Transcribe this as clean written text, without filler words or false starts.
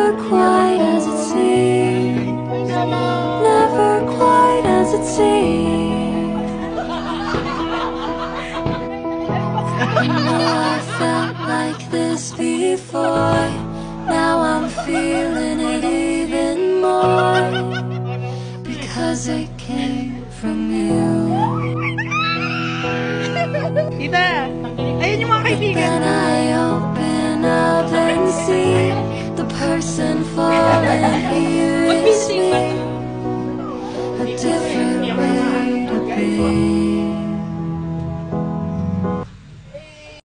never quite as it seems, never quite as it seems. I know I felt like this before, now I'm feeling it even more, because it came from you. Tita, ayun yung mga kaibigan